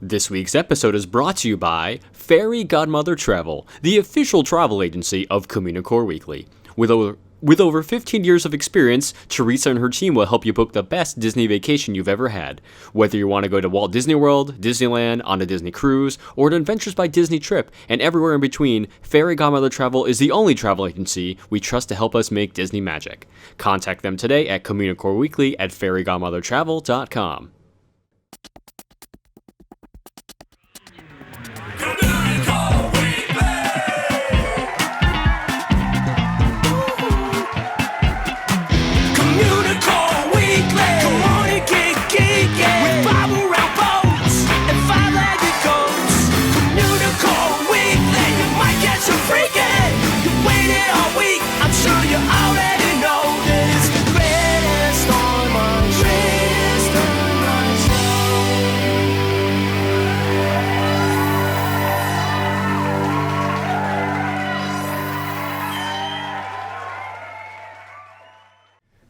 This week's episode is brought to you by Fairy Godmother Travel, the official travel agency of Communicore Weekly. With over 15 years of experience, Teresa and her team will help you book the best Disney vacation you've ever had. Whether you want to go to Walt Disney World, Disneyland, on a Disney cruise, or an Adventures by Disney trip, and everywhere in between, Fairy Godmother Travel is the only travel agency we trust to help us make Disney magic. Contact them today at Communicore Weekly at fairygodmothertravel.com.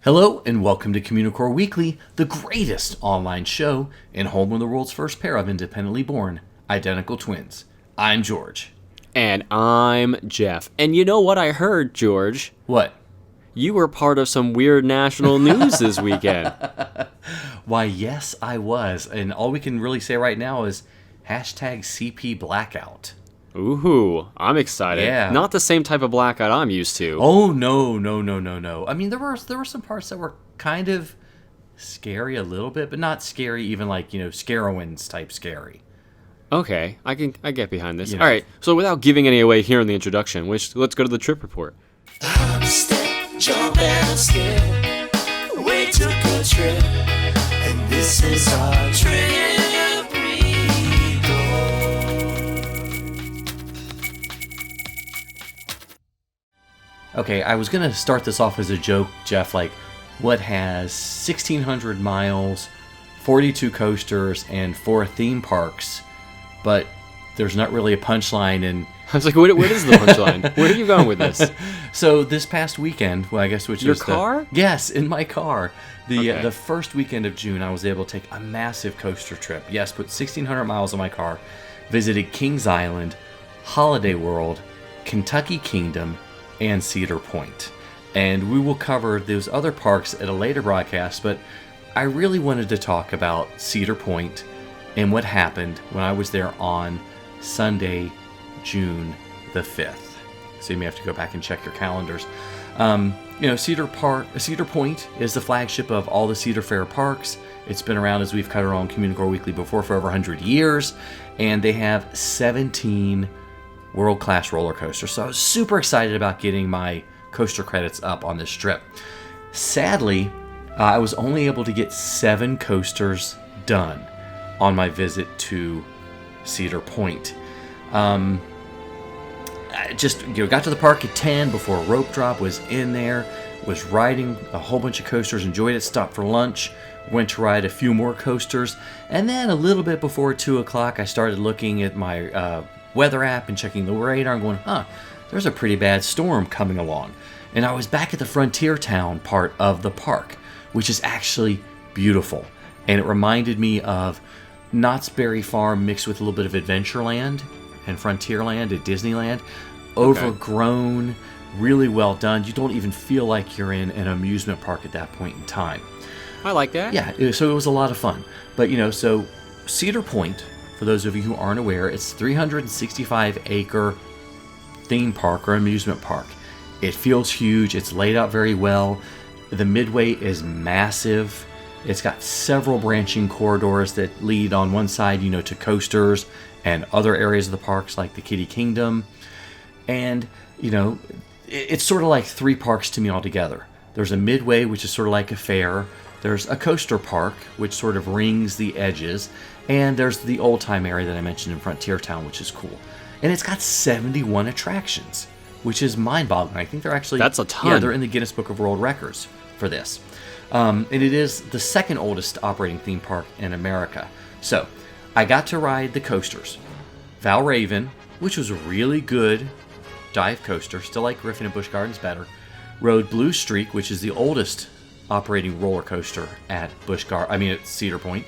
Hello and welcome to Communicore Weekly, the greatest online show and home of the world's first pair of independently born, identical twins. I'm George. And I'm Jeff. And you know what I heard, George? What? You were part of some weird national news this weekend. Why, yes, I was. And all we can really say right now is hashtag CP Blackout. Ooh, I'm excited. Yeah. Not the same type of blackout I'm used to. Oh, no. I mean, there were some parts that were kind of scary a little bit, but not scary even like, Scarowinds type scary. Okay, I get behind this. You know. All right, so without giving any away here in the introduction, let's go to the trip report. Step, jump, and I'm scared. We took a trip, and this is our trip. Okay, I was going to start this off as a joke, Jeff, like, what has 1,600 miles, 42 coasters, and 4 theme parks, but there's not really a punchline, and... I was like, what is the punchline? Where are you going with this? So, this past weekend, well, I guess which Your was car? Yes, in my car. Okay. The first weekend of June, I was able to take a massive coaster trip. Yes, put 1,600 miles on my car, visited Kings Island, Holiday World, Kentucky Kingdom, and Cedar Point. And we will cover those other parks at a later broadcast, but I really wanted to talk about Cedar Point and what happened when I was there on Sunday, June the 5th. So you may have to go back and check your calendars. Cedar Point is the flagship of all the Cedar Fair parks. It's been around, as we've covered on Communicore Weekly before, for over 100 years, and they have 17 world-class roller coaster. So I was super excited about getting my coaster credits up on this trip. Sadly, I was only able to get 7 coasters done on my visit to Cedar Point. I just got to the park at 10 before rope drop was in there, was riding a whole bunch of coasters, enjoyed it, stopped for lunch, went to ride a few more coasters, and then a little bit before 2 o'clock I started looking at my weather app and checking the radar and going, there's a pretty bad storm coming along. And I was back at the Frontier Town part of the park, which is actually beautiful. And it reminded me of Knott's Berry Farm mixed with a little bit of Adventureland and Frontierland at Disneyland. Overgrown, really well done. You don't even feel like you're in an amusement park at that point in time. I like that. Yeah, so it was a lot of fun. But, so Cedar Point, for those of you who aren't aware, it's 365-acre theme park or amusement park. It feels huge. It's laid out very well. The midway is massive. It's got several branching corridors that lead on one side, to coasters and other areas of the parks like the Kiddie Kingdom. And, it's sort of like 3 parks to me altogether. There's a midway, which is sort of like a fair. There's a coaster park, which sort of rings the edges. And there's the old-time area that I mentioned in Frontier Town, which is cool. And it's got 71 attractions, which is mind-boggling. I think they're actually... That's a ton. Yeah, they're in the Guinness Book of World Records for this. And it is the second oldest operating theme park in America. So, I got to ride the coasters. Valraven, which was a really good dive coaster, still like Griffin and Busch Gardens better. Rode Blue Streak, which is the oldest operating roller coaster at Cedar Point.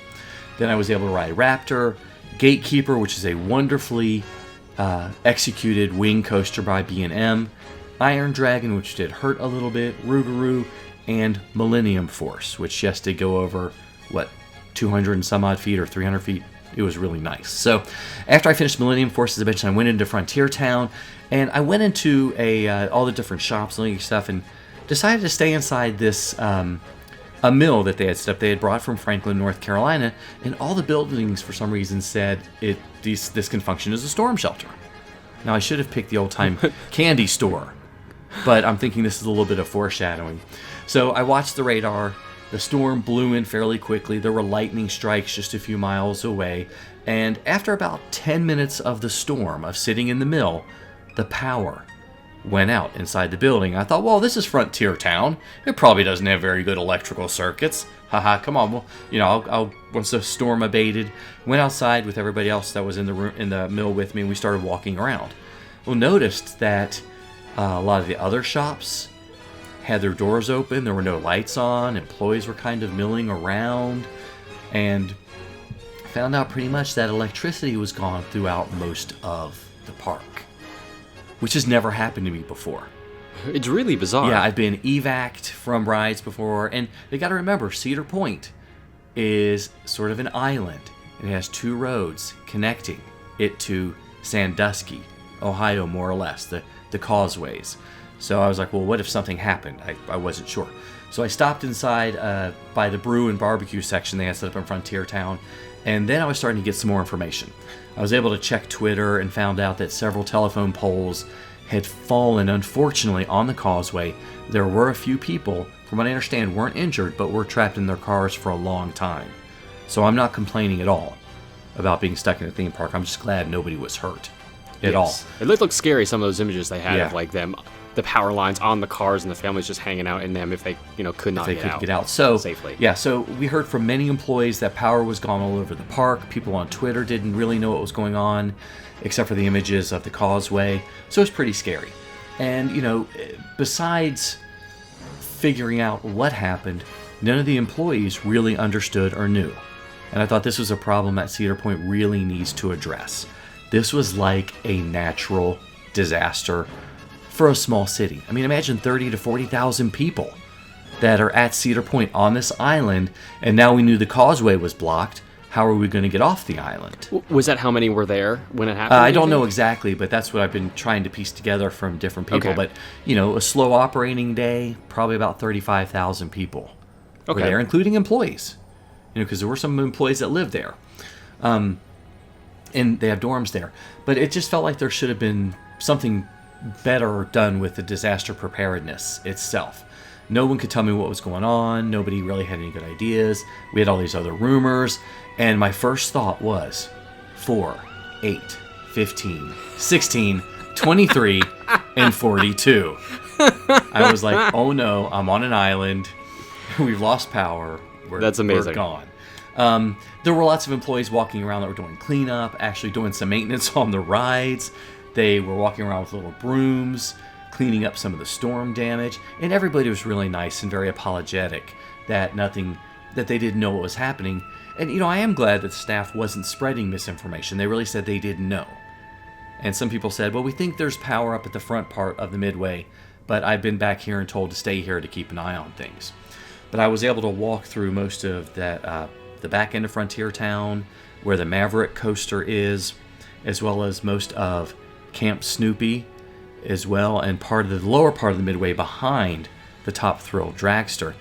Then I was able to ride Raptor, Gatekeeper, which is a wonderfully executed wing coaster by B&M, Iron Dragon, which did hurt a little bit, Rougarou, and Millennium Force, which just did go over, 200 and some odd feet or 300 feet. It was really nice. So after I finished Millennium Force, eventually I went into Frontier Town, and I went into all the different shops and stuff, and decided to stay inside this a mill that they had set up. They had brought from Franklin, North Carolina, and all the buildings for some reason said this can function as a storm shelter. Now I should have picked the old-time candy store, but I'm thinking this is a little bit of foreshadowing. So I watched the radar. The storm blew in fairly quickly. There were lightning strikes just a few miles away. And after about 10 minutes of the storm, of sitting in the mill, the power went out inside the building. I thought, well, this is Frontier Town. It probably doesn't have very good electrical circuits. Haha, come on. Well, I'll once the storm abated, went outside with everybody else that was in the room, in the mill with me, and we started walking around. Well, noticed that a lot of the other shops had their doors open. There were no lights on. Employees were kind of milling around, and found out pretty much that electricity was gone throughout most of the park, which has never happened to me before. It's really bizarre. Yeah, I've been evac'd from rides before, and you got to remember, Cedar Point is sort of an island. It has 2 roads connecting it to Sandusky, Ohio, more or less, the causeways. So I was like, well, what if something happened? I wasn't sure. So I stopped inside by the brew and barbecue section they had set up in Frontier Town, and then I was starting to get some more information. I was able to check Twitter and found out that several telephone poles had fallen, unfortunately, on the causeway. There were a few people, from what I understand, weren't injured, but were trapped in their cars for a long time. So I'm not complaining at all about being stuck in a theme park. I'm just glad nobody was hurt at all. It looked scary, some of those images they had Yeah. of like them, the power lines on the cars and the families just hanging out in them if they could not get out. So safely. Yeah, so we heard from many employees that power was gone all over the park. People on Twitter didn't really know what was going on, except for the images of the causeway. So it's pretty scary. And besides figuring out what happened, none of the employees really understood or knew. And I thought this was a problem that Cedar Point really needs to address. This was like a natural disaster for a small city. I mean, imagine 30 to 40,000 people that are at Cedar Point on this island, and now we knew the causeway was blocked. How are we going to get off the island? Was that how many were there when it happened? I don't know exactly, but that's what I've been trying to piece together from different people. Okay. But, a slow operating day, probably about 35,000 people were there, including employees. Because there were some employees that lived there. And they have dorms there. But it just felt like there should have been something better done with the disaster preparedness itself. No one could tell me what was going on. Nobody really had any good ideas. We had all these other rumors. And my first thought was 4, 8, 15, 16, 23, and 42. I was like, oh no, I'm on an island. We've lost power. That's amazing. We're gone. There were lots of employees walking around that were doing cleanup, actually doing some maintenance on the rides. They were walking around with little brooms, cleaning up some of the storm damage, and everybody was really nice and very apologetic that they didn't know what was happening. And I am glad that the staff wasn't spreading misinformation. They really said they didn't know. And some people said, well, we think there's power up at the front part of the Midway, but I've been back here and told to stay here to keep an eye on things. But I was able to walk through most of that, the back end of Frontier Town, where the Maverick coaster is, as well as most of Camp Snoopy as well, and part of the lower part of the Midway behind the Top Thrill Dragster.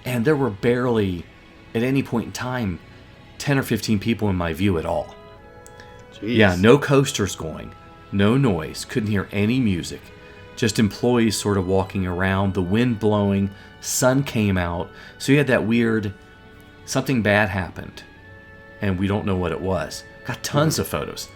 And there were barely, at any point in time, 10 or 15 people in my view at all. Jeez. Yeah, no coasters going, no noise, couldn't hear any music. Just employees sort of walking around, the wind blowing, sun came out. So you had that weird, something bad happened, and we don't know what it was. Got tons of photos.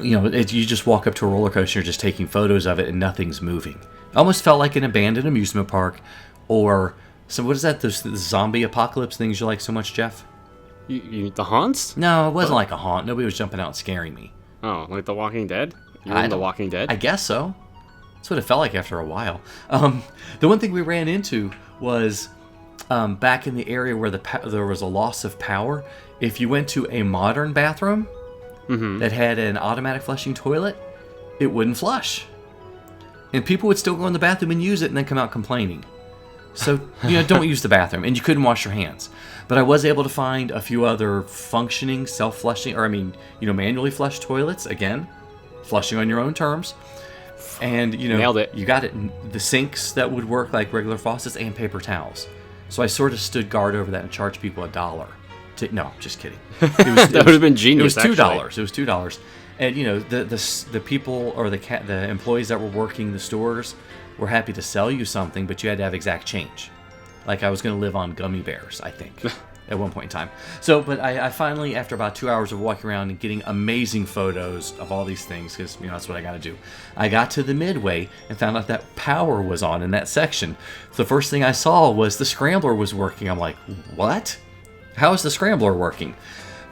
You just walk up to a roller coaster, you're just taking photos of it, and nothing's moving. Almost felt like an abandoned amusement park, or what is that? The zombie apocalypse things you like so much, Jeff? You the haunts? No, it wasn't like a haunt. Nobody was jumping out and scaring me. Oh, like The Walking Dead? You're in The Walking Dead? I guess so. That's what it felt like after a while. The one thing we ran into was back in the area where there was a loss of power, if you went to a modern bathroom that had an automatic flushing toilet, it wouldn't flush. And people would still go in the bathroom and use it and then come out complaining. So, don't use the bathroom. And you couldn't wash your hands. But I was able to find a few other functioning self-flushing, manually flushed toilets. Again, flushing on your own terms. And, Nailed it. You got it. The sinks that would work like regular faucets and paper towels. So I sort of stood guard over that and charged people $1. No, just kidding. That would have been genius. It was $2. It was $2. And the people or the employees that were working the stores were happy to sell you something, but you had to have exact change. Like I was going to live on gummy bears, I think, at one point in time. So, but I finally, after about 2 hours of walking around and getting amazing photos of all these things, because that's what I got to do, I got to the midway and found out that power was on in that section. The first thing I saw was the scrambler was working. I'm like, what? How is the scrambler working?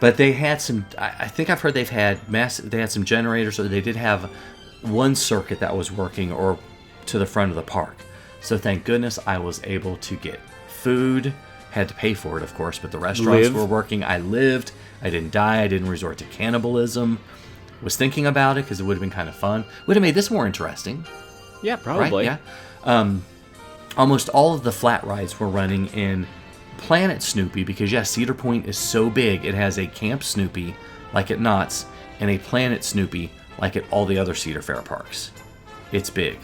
But they had some. I think I've heard they had some generators, so they did have one circuit that was working, or to the front of the park. So thank goodness I was able to get food. Had to pay for it, of course, but the restaurants were working. I lived. I didn't die. I didn't resort to cannibalism. Was thinking about it because it would have been kind of fun. Would have made this more interesting. Yeah, probably. Right? Yeah. Almost all of the flat rides were running in Planet Snoopy because, Cedar Point is so big. It has a Camp Snoopy, like at Knott's, and a Planet Snoopy, like at all the other Cedar Fair parks. It's big.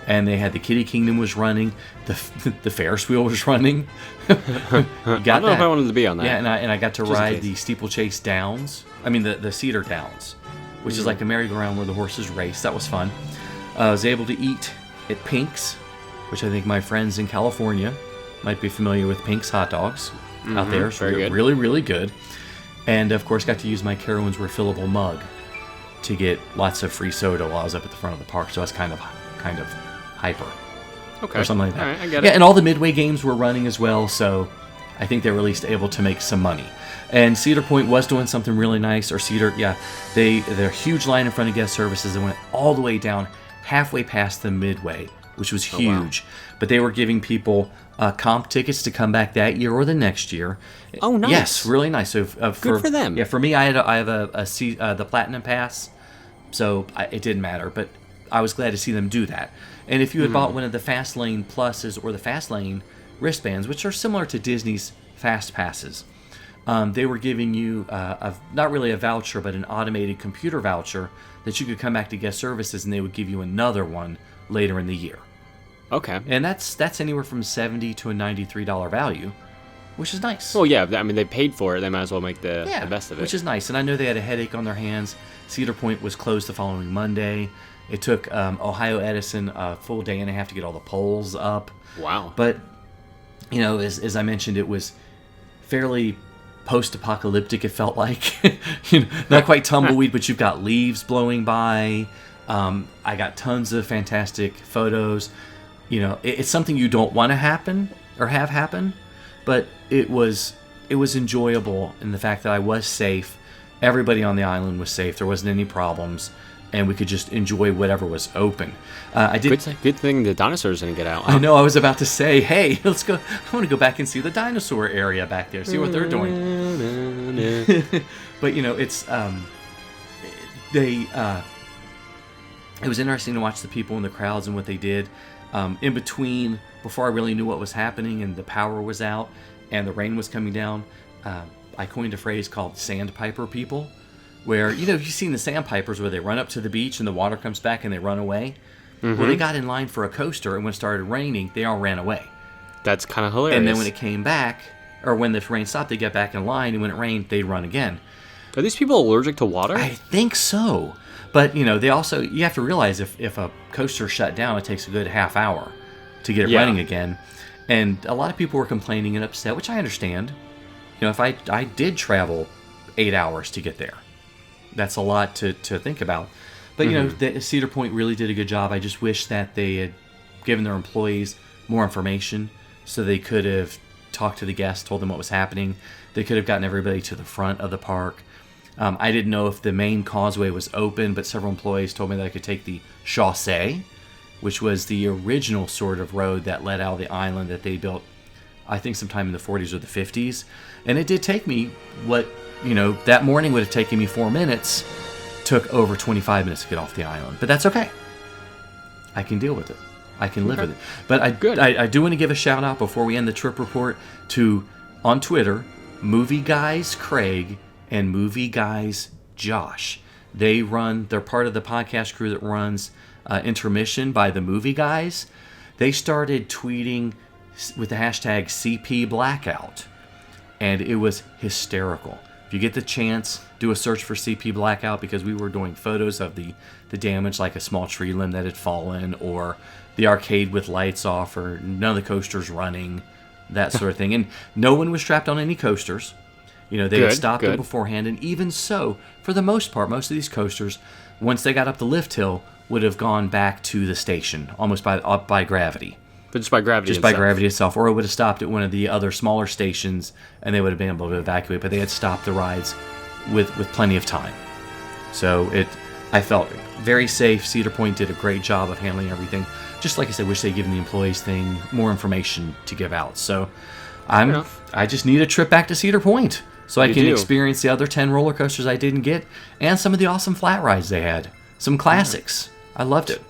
And they had the Kitty Kingdom was running, the Ferris wheel was running. I don't know if I wanted to be on that. Yeah, and I got to ride the Steeplechase Downs. I mean, the Cedar Downs, which is like a merry-go-round where the horses race. That was fun. I was able to eat at Pink's, which I think my friends in California might be familiar with. Pink's hot dogs out there. So very good. Really, really good. And, of course, got to use my Carowinds refillable mug to get lots of free soda while I was up at the front of the park. So I was kind of hyper. Okay. Or something like that. All right, I get it. Yeah, and all the Midway games were running as well, so I think they were at least able to make some money. And Cedar Point was doing something really nice, or their huge line in front of guest services that went all the way down, halfway past the Midway, which was huge. Wow. But they were giving people comp tickets to come back that year or the next year. Oh, nice. Yes, really nice. So good for them. Yeah, for me, I have the Platinum Pass, so it didn't matter, but I was glad to see them do that. And if you had bought one of the Fast Lane Pluses or the Fast Lane wristbands, which are similar to Disney's Fast Passes, they were giving you not really a voucher, but an automated computer voucher that you could come back to guest services, and they would give you another one later in the year. Okay. And that's anywhere from $70 to a $93 value, which is nice. Well, yeah, I mean, they paid for it. They might as well make the best of it. Which is nice. And I know they had a headache on their hands. Cedar Point was closed the following Monday. It took Ohio Edison a full day and a half to get all the poles up. Wow. But, as I mentioned, it was fairly post-apocalyptic, it felt like. Not quite tumbleweed, but you've got leaves blowing by. I got tons of fantastic photos. It's something you don't want to happen or have happen, but it was enjoyable in the fact that I was safe. Everybody on the island was safe. There wasn't any problems. And we could just enjoy whatever was open. Good thing the dinosaurs didn't get out. I know. I was about to say, hey, let's go. I want to go back and see the dinosaur area back there, see what they're doing. But it's it was interesting to watch the people in the crowds and what they did. In between, before I really knew what was happening and the power was out and the rain was coming down, I coined a phrase called sandpiper people. Where, you've seen the sandpipers where they run up to the beach and the water comes back and they run away. Well, they got in line for a coaster, and when it started raining, they all ran away. That's kind of hilarious. And then when it came back, or when the rain stopped, they get back in line, and when it rained, they'd run again. Are these people allergic to water? I think so. But, they also, you have to realize if a coaster shut down, it takes a good half hour to get it running again. And a lot of people were complaining and upset, which I understand. If I did travel 8 hours to get there. That's a lot to think about. But, the Cedar Point really did a good job. I just wish that they had given their employees more information so they could have talked to the guests, told them what was happening. They could have gotten everybody to the front of the park. I didn't know if the main causeway was open, but several employees told me that I could take the chaussee, which was the original sort of road that led out of the island that they built I think sometime in the 40s or the 50s. And it did take me that morning would have taken me 4 minutes, took over 25 minutes to get off the island. But that's okay. I can deal with it. I can live with it. But I do want to give a shout out before we end the trip report to, on Twitter, Movie Guys Craig and Movie Guys Josh. They're part of the podcast crew that runs Intermission by the Movie Guys. They started tweeting with the hashtag CP Blackout, and it was hysterical. If you get the chance, do a search for CP Blackout, because we were doing photos of the damage, like a small tree limb that had fallen, or the arcade with lights off, or none of the coasters running, that sort of thing. And no one was trapped on any coasters. They had stopped them beforehand, and even so, for the most part, most of these coasters, once they got up the lift hill, would have gone back to the station, almost by gravity. But just by gravity Just by gravity itself. Or it would have stopped at one of the other smaller stations, and they would have been able to evacuate, but they had stopped the rides with plenty of time. So I felt very safe. Cedar Point did a great job of handling everything. Just like I said, wish they'd given the employees more information to give out. So I just need a trip back to Cedar Point so I can experience the other 10 roller coasters I didn't get, and some of the awesome flat rides they had. Some classics. I loved it.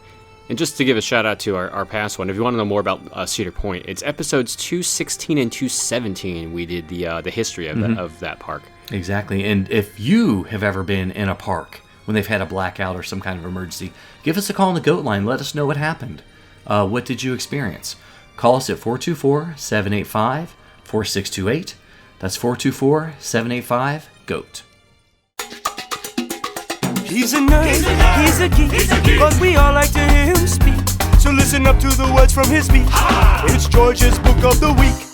And just to give a shout out to our past one, if you want to know more about Cedar Point, it's episodes 216 and 217. We did the history of that park. Exactly. And if you have ever been in a park when they've had a blackout or some kind of emergency, give us a call on the GOAT line. Let us know what happened. What did you experience? Call us at 424-785-4628. That's 424-785-GOAT. He's a nerd, he's a geek, but we all like to hear him speak. So listen up to the words from his speech. It's George's Book of the Week.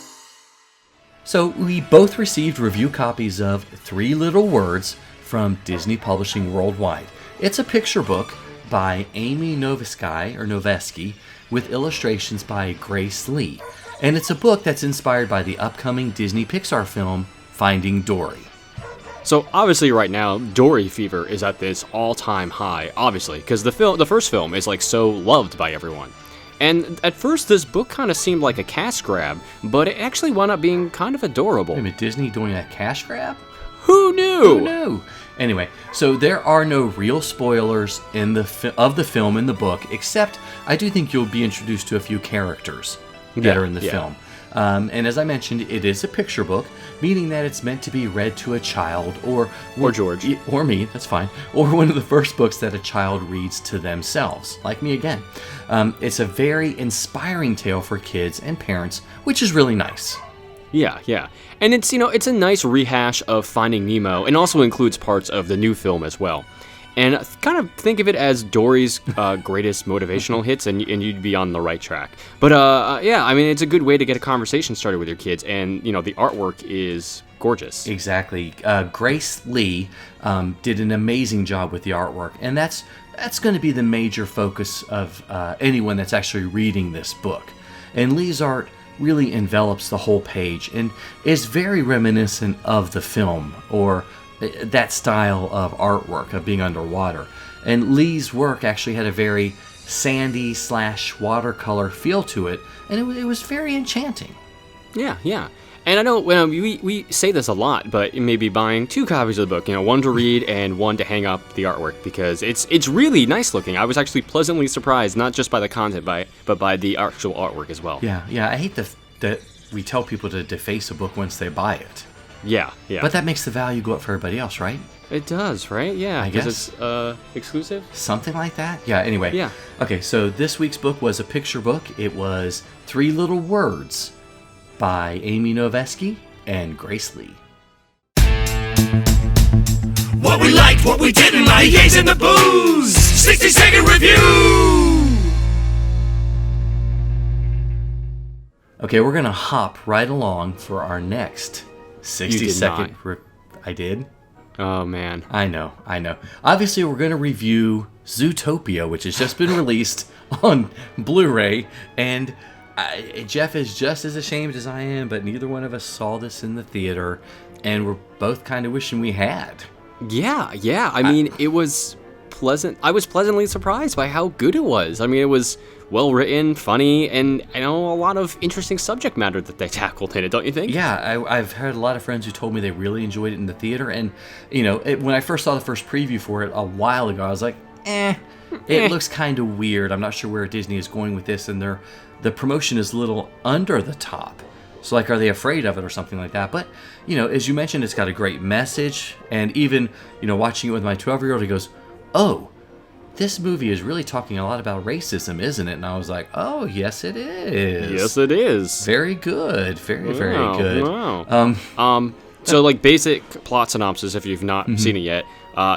So we both received review copies of 3 Little Words from Disney Publishing Worldwide. It's a picture book by Amy Novesky with illustrations by Grace Lee. And it's a book that's inspired by the upcoming Disney Pixar film, Finding Dory. So obviously right now, Dory fever is at this all-time high, obviously, because the first film is so loved by everyone. And at first, this book kind of seemed like a cash grab, but it actually wound up being kind of adorable. Wait a minute, Disney doing a cash grab? Who knew? Who knew? Anyway, so there are no real spoilers of the film in the book, except I do think you'll be introduced to a few characters that are in the film. And as I mentioned, it is a picture book, meaning that it's meant to be read to a child or George. Or me, that's fine. Or one of the first books that a child reads to themselves, like me again. It's a very inspiring tale for kids and parents, which is really nice. Yeah. And it's a nice rehash of Finding Nemo, and also includes parts of the new film as well. And kind of think of it as Dory's greatest motivational hits, and you'd be on the right track. But it's a good way to get a conversation started with your kids, and the artwork is gorgeous. Exactly. Grace Lee did an amazing job with the artwork, and that's going to be the major focus of anyone that's actually reading this book. And Lee's art really envelops the whole page and is very reminiscent of the film, or that style of artwork of being underwater. And Lee's work actually had a very sandy / watercolor feel to it, and it was very enchanting. Yeah. And I know we say this a lot, but maybe buying 2 copies of the book, one to read and one to hang up the artwork, because it's really nice looking. I was actually pleasantly surprised, not just by the content, but by the actual artwork as well. Yeah. I hate that we tell people to deface a book once they buy it. Yeah. But that makes the value go up for everybody else, right? It does, right? Yeah. I guess. It's exclusive? Something like that? Yeah, anyway. Yeah. Okay, so this week's book was a picture book. It was 3 Little Words by Amy Novesky and Grace Lee. What we liked, what we didn't like, gays and the booze. 60-second review. Okay, we're going to hop right along for our next 60-second... I did? Oh, man. I know. Obviously, we're going to review Zootopia, which has just been released on Blu-ray, and Jeff is just as ashamed as I am, but neither one of us saw this in the theater, and we're both kind of wishing we had. Yeah. I mean, it was pleasantly surprised by how good it was. I mean, it was well written, funny, and a lot of interesting subject matter that they tackled in it, don't you think? Yeah, I've had a lot of friends who told me they really enjoyed it in the theater, and when I first saw the first preview for it a while ago, I was like, it looks kind of weird. I'm not sure where Disney is going with this, and the promotion is a little under the top. So, like, are they afraid of it or something like that? But, as you mentioned, it's got a great message. And even, watching it with my 12-year-old, he goes, oh, this movie is really talking a lot about racism, isn't it? And I was like, oh, yes, it is. Yes, it is. Very good. Very, very good. Wow. So, like, basic plot synopsis, if you've not seen it yet.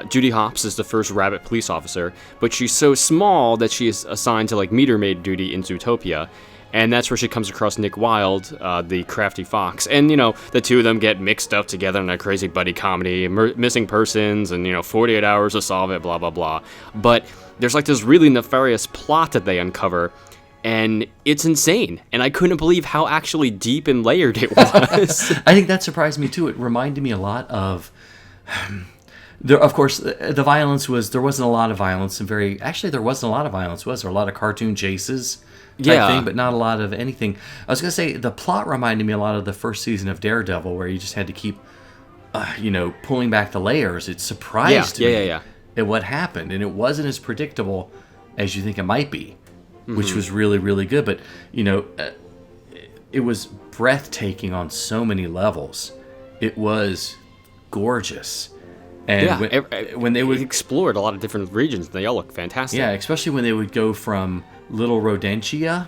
Judy Hopps is the first rabbit police officer, but she's so small that she is assigned to, like, meter maid duty in Zootopia. And that's where she comes across Nick Wilde, the crafty fox. And, the two of them get mixed up together in a crazy buddy comedy, missing persons, and, 48 hours to solve it, blah, blah, blah. But there's, like, this really nefarious plot that they uncover, and it's insane. And I couldn't believe how actually deep and layered it was. I think that surprised me, too. It reminded me a lot of... of course, the violence there wasn't a lot of violence, and there wasn't a lot of violence, was there? A lot of cartoon chases type thing, but not a lot of anything. I was going to say, the plot reminded me a lot of the first season of Daredevil, where you just had to keep, pulling back the layers. It surprised me at what happened, and it wasn't as predictable as you think it might be, which was really, really good. But, it was breathtaking on so many levels. It was gorgeous. And when they would explored a lot of different regions, they all look fantastic. Yeah, especially when they would go from Little Rodentia,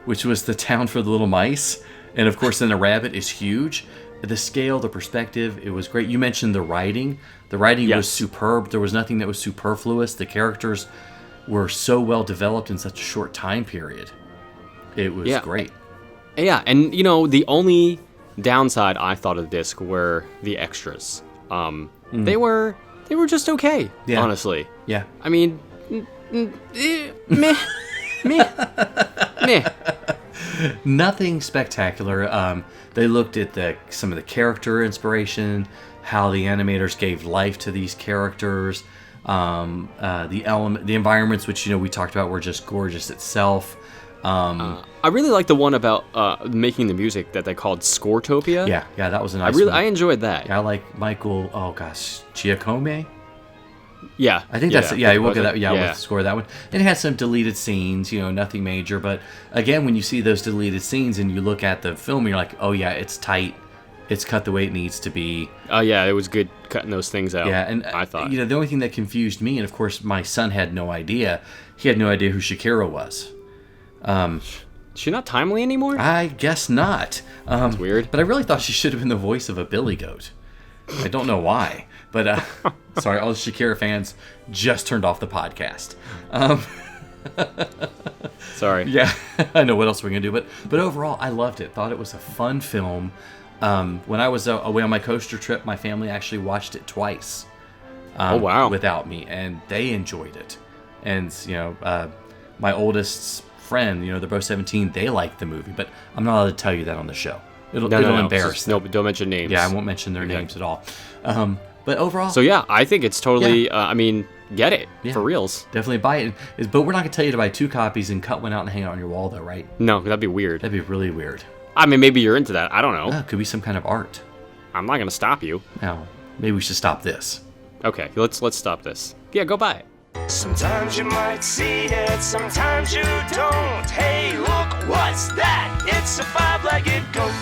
which was the town for the little mice, and of course then a rabbit is huge. The scale, the perspective, it was great. You mentioned the writing. The writing was superb. There was nothing that was superfluous. The characters were so well developed in such a short time period. It was great. Yeah, and the only downside I thought of the disc were the extras. They were just okay, honestly. Yeah. I mean, meh. Nothing spectacular. They looked at some of the character inspiration, how the animators gave life to these characters, the environments, which we talked about, were just gorgeous itself. I really like the one about making the music that they called Scoretopia. Yeah, that was a nice one. I enjoyed that. Yeah, I like Michael, Giacomo? Yeah. I think that's it. Yeah, we'll get that. Yeah, we'll score that one. And it had some deleted scenes, nothing major. But again, when you see those deleted scenes and you look at the film, you're like, oh yeah, it's tight. It's cut the way it needs to be. Oh yeah, it was good cutting those things out. Yeah, and I thought. The only thing that confused me, and of course my son had no idea. He had no idea who Shakira was. Is she not timely anymore? I guess not. That's weird. But I really thought she should have been the voice of a billy goat. I don't know why. But, sorry, all the Shakira fans just turned off the podcast. Sorry. Yeah, I know what else we're going to do. But overall, I loved it. Thought it was a fun film. When I was away on my coaster trip, my family actually watched it twice. Oh, wow. Without me. And they enjoyed it. And, my oldest's friend, they're both 17, they liked the movie. But I'm not allowed to tell you that on the show. It'll embarrass them. No, don't mention names. Yeah, I won't mention their names at all. But overall... So yeah, I think it's totally, get it, for reals. Definitely buy it. But we're not going to tell you to buy 2 copies and cut one out and hang it on your wall, though, right? No, that'd be weird. That'd be really weird. I mean, maybe you're into that. I don't know. It could be some kind of art. I'm not going to stop you. No, maybe we should stop this. Okay, let's stop this. Yeah, go buy it. Sometimes you might see it, sometimes you don't. Hey, look, what's that? It's a 5-legged goat.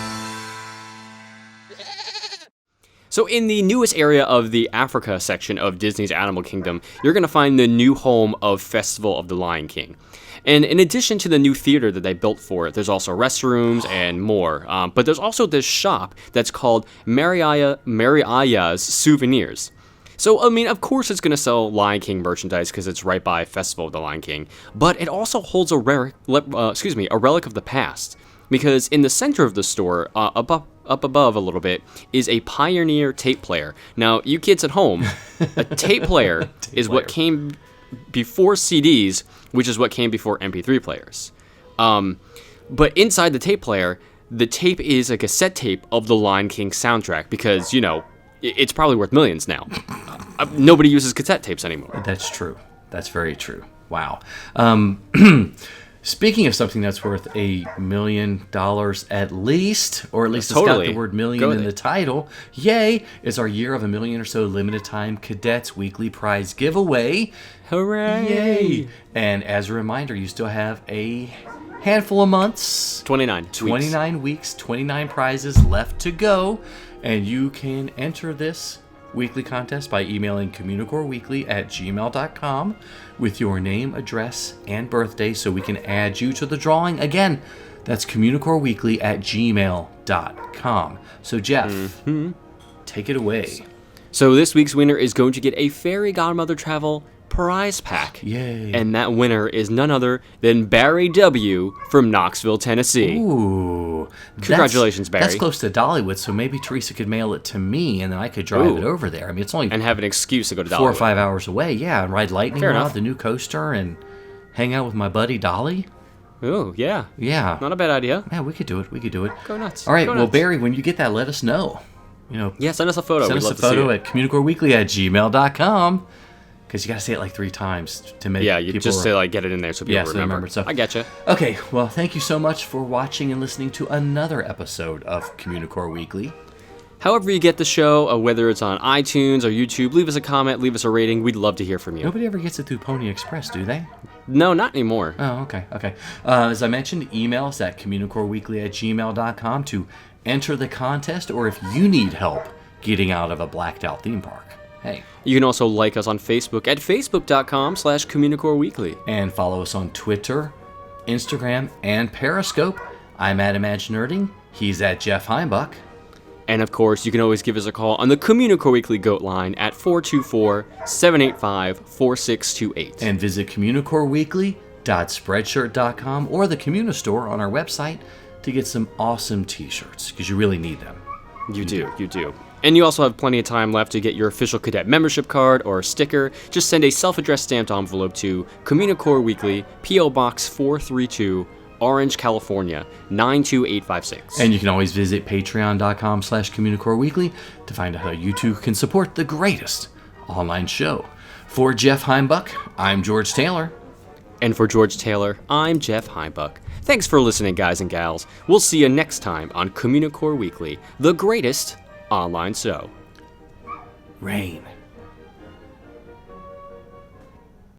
So in the newest area of the Africa section of Disney's Animal Kingdom, you're going to find the new home of Festival of the Lion King. And in addition to the new theater that they built for it, there's also restrooms and more. But there's also this shop that's called Mariaya's Souvenirs. So, of course it's going to sell Lion King merchandise because it's right by Festival of the Lion King. But it also holds a relic of the past. Because in the center of the store, up above a little bit, is a Pioneer tape player. Now, you kids at home, a tape player is what came before CDs, which is what came before MP3 players. But inside the tape player, the tape is a cassette tape of the Lion King soundtrack because, it's probably worth millions now. Nobody uses cassette tapes anymore. That's true. That's very true. Wow. Speaking of something that's worth $1 million at least, or at least it's got the word million in the title, yay, is our Year of a Million or So limited time Cadets Weekly Prize giveaway. Hooray! Yay! And as a reminder, you still have a handful of months. 29 weeks, 29 prizes left to go. And you can enter this weekly contest by emailing communicoreweekly@gmail.com with your name, address, and birthday so we can add you to the drawing. Again, that's communicoreweekly@gmail.com. So Jeff, take it away. So this week's winner is going to get a Fairy Godmother Travel prize pack. Yay. And that winner is none other than Barry W. from Knoxville, Tennessee. Ooh. Congratulations, Barry. That's close to Dollywood, so maybe Teresa could mail it to me, and then I could drive it over there. I mean, it's only and have an excuse to go to Dollywood. 4 or 5 hours away. Yeah, and ride Lightning Fair Rod, enough. the new coaster, and hang out with my buddy Dolly. Oh, yeah. Yeah. Not a bad idea. Yeah, we could do it. Go nuts. All right, Go well, nuts. Barry, when you get that, let us know. Yeah, send us a photo. Send We'd us love a to see photo it. at communicoreweekly@gmail.com. Because you got to say it like 3 times to make Yeah, you people just say, like, get it in there so people so remember. So I getcha. Okay, well, thank you so much for watching and listening to another episode of Communicore Weekly. However you get the show, whether it's on iTunes or YouTube, leave us a comment, leave us a rating. We'd love to hear from you. Nobody ever gets it through Pony Express, do they? No, not anymore. Oh, okay. As I mentioned, email us at communicoreweekly@gmail.com to enter the contest, or if you need help getting out of a blacked out theme park. Hey. You can also like us on Facebook at facebook.com/Communicore Weekly. And follow us on Twitter, Instagram, and Periscope. I'm at Imaginerding. He's at Jeff Heimbuck. And of course, you can always give us a call on the Communicore Weekly Goat line at 424-785-4628. And visit communicoreweekly.spreadshirt.com or the Communistore on our website to get some awesome t-shirts, because you really need them. You do. And you also have plenty of time left to get your official cadet membership card or a sticker. Just send a self-addressed stamped envelope to Communicore Weekly, P.O. Box 432, Orange, California, 92856. And you can always visit patreon.com/communicoreweekly to find out how you too can support the greatest online show. For Jeff Heimbuck, I'm George Taylor. And for George Taylor, I'm Jeff Heimbuck. Thanks for listening, guys and gals. We'll see you next time on Communicore Weekly, the greatest online show. Rain.